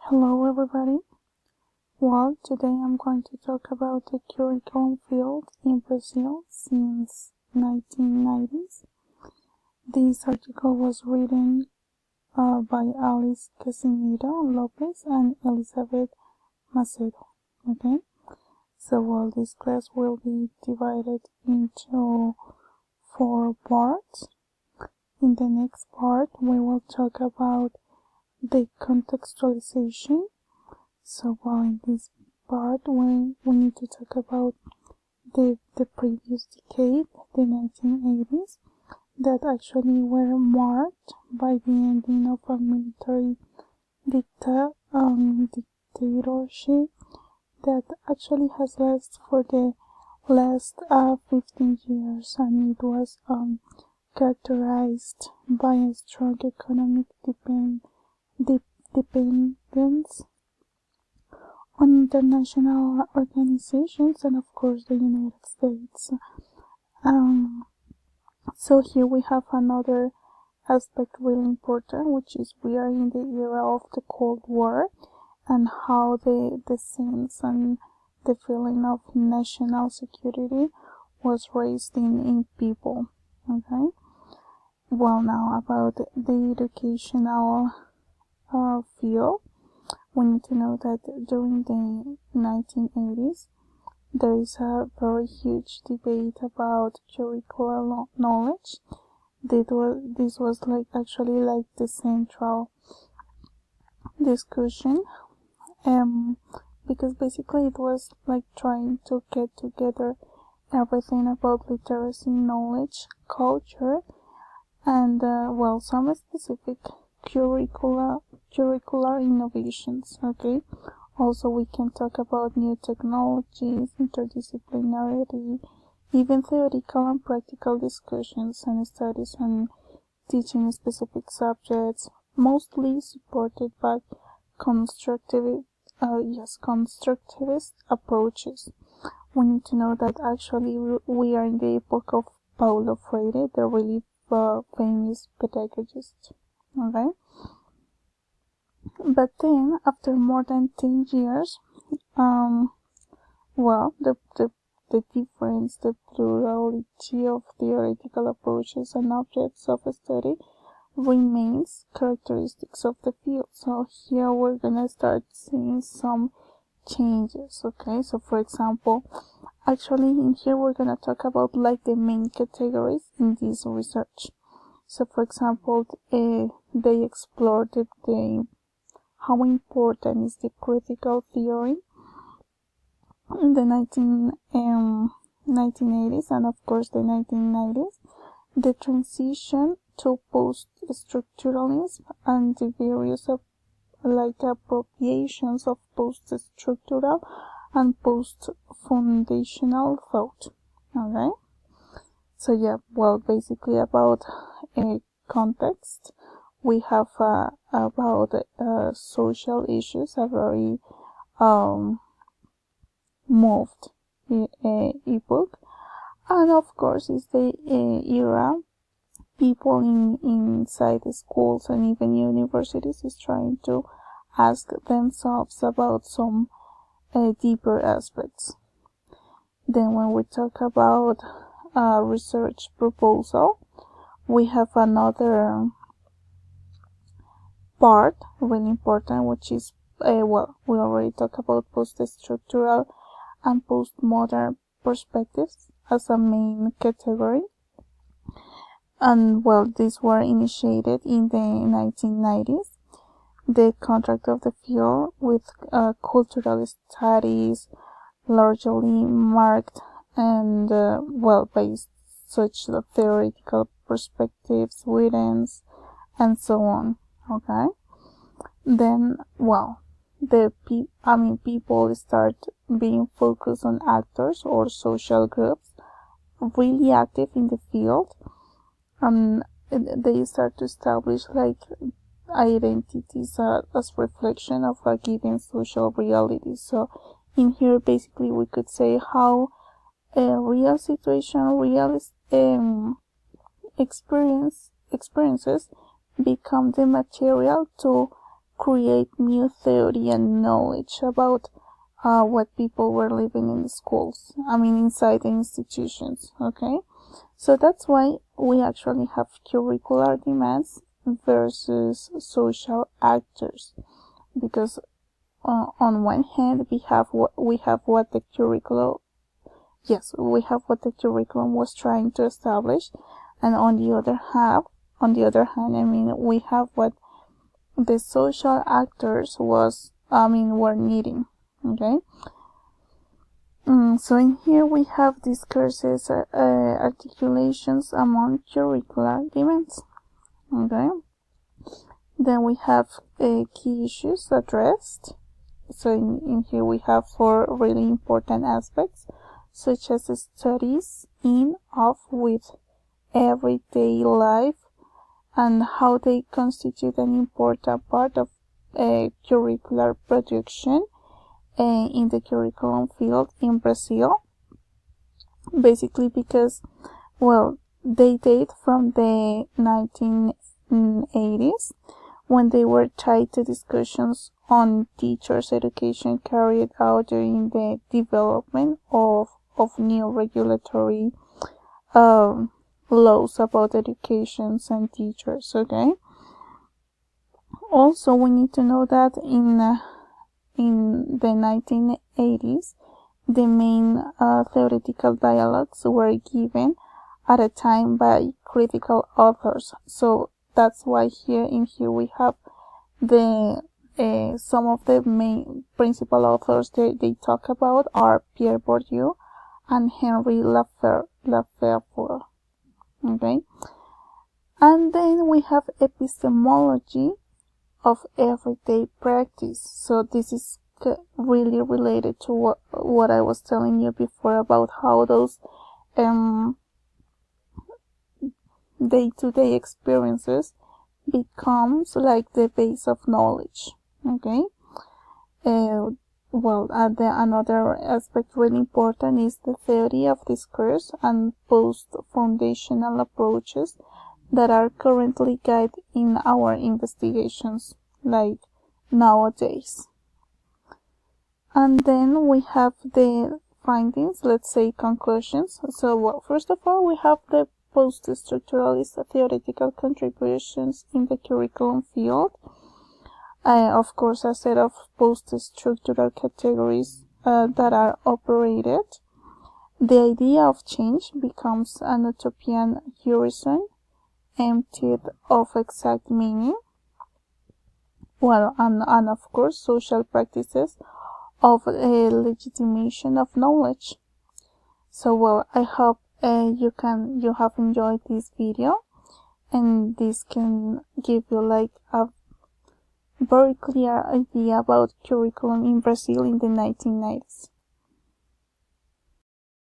Hello everybody. Well, today I'm going to talk about the curriculum field in Brazil since 1990s. This article was written by Alice Casimiro Lopez and Elizabeth Macedo. Okay, so this class will be divided into 4 parts. In the next part, we will talk about the contextualization. So in this part we need to talk about the previous decade, the 1980s, that actually were marked by the ending of a military dictatorship that actually has lasted for the last 15 years, and it was characterized by a strong economic dependence on international organizations and of course the United States. So here we have another aspect really important, which is we are in the era of the Cold War and how the sense and the feeling of national security was raised in people. Okay, well, now about the educational field, we need to know that during the 1980s there is a very huge debate about curricular knowledge. This was actually the central discussion, because basically it was trying to get together everything about literacy, knowledge, culture, and some specific curricular innovations. Okay, also we can talk about new technologies, interdisciplinarity, even theoretical and practical discussions and studies on teaching specific subjects, mostly supported by constructivist approaches. We need to know that actually we are in the epoch of Paulo Freire, the really famous pedagogist. Okay, but then after more than 10 years, the difference, the plurality of theoretical approaches and objects of study remains characteristics of the field. So here we're gonna start seeing some changes. Okay, so for example, actually in here we're gonna talk about the main categories in this research. So for example, they explored how important is the critical theory in the 1980s and of course the 1990s, the transition to post-structuralism and the various appropriations of post-structural and post-foundational thought. Okay, so basically about a context, we have about social issues, a very moved epoch, and of course is the era people inside the schools and even universities is trying to ask themselves about some deeper aspects. Then when we talk about research proposal, we have another part really important, which is we already talked about post-structural and postmodern perspectives as a main category, and these were initiated in the 1990s. The contract of the field with cultural studies largely marked and based such theoretical perspectives, widens, and so on. Okay, then people start being focused on actors or social groups really active in the field. They start to establish identities as reflection of a given social reality. So in here basically we could say how a real situation, real experiences become the material to create new theory and knowledge about what people were living in the schools, inside the institutions, okay? So that's why we actually have curricular demands versus social actors, because on one hand we have what the curriculum was trying to establish, and on the other hand, we have what the social actors were needing, okay? So in here we have discourses, articulations among curricular demands, okay? Then we have key issues addressed. So in here we have 4 really important aspects, such as studies in, of, with, everyday life, and how they constitute an important part of curricular production in the curriculum field in Brazil. Basically because, well, they date from the 1980s, when they were tied to discussions on teachers' education carried out during the development of new regulatory laws about educations and teachers, okay? Also, we need to know that in the 1980s, the main theoretical dialogues were given at a time by critical authors. So that's why here we have the some of the main principal authors they talk about are Pierre Bourdieu and Henri Lefebvre, okay? And then we have epistemology of everyday practice. So this is really related to what I was telling you before about how those day-to-day experiences becomes like the base of knowledge, okay? Another aspect really important is the theory of discourse and post-foundational approaches that are currently guiding our investigations, like nowadays. And then we have the findings, let's say conclusions. So, well, first of all, we have the post-structuralist theoretical contributions in the curriculum field. Of course, a set of post-structural categories that are operated. The idea of change becomes an utopian horizon, emptied of exact meaning. Well, and of course, social practices of legitimation of knowledge. So, well, I hope you have enjoyed this video, and this can give you like a very clear idea about curriculum in Brazil in the 1990s.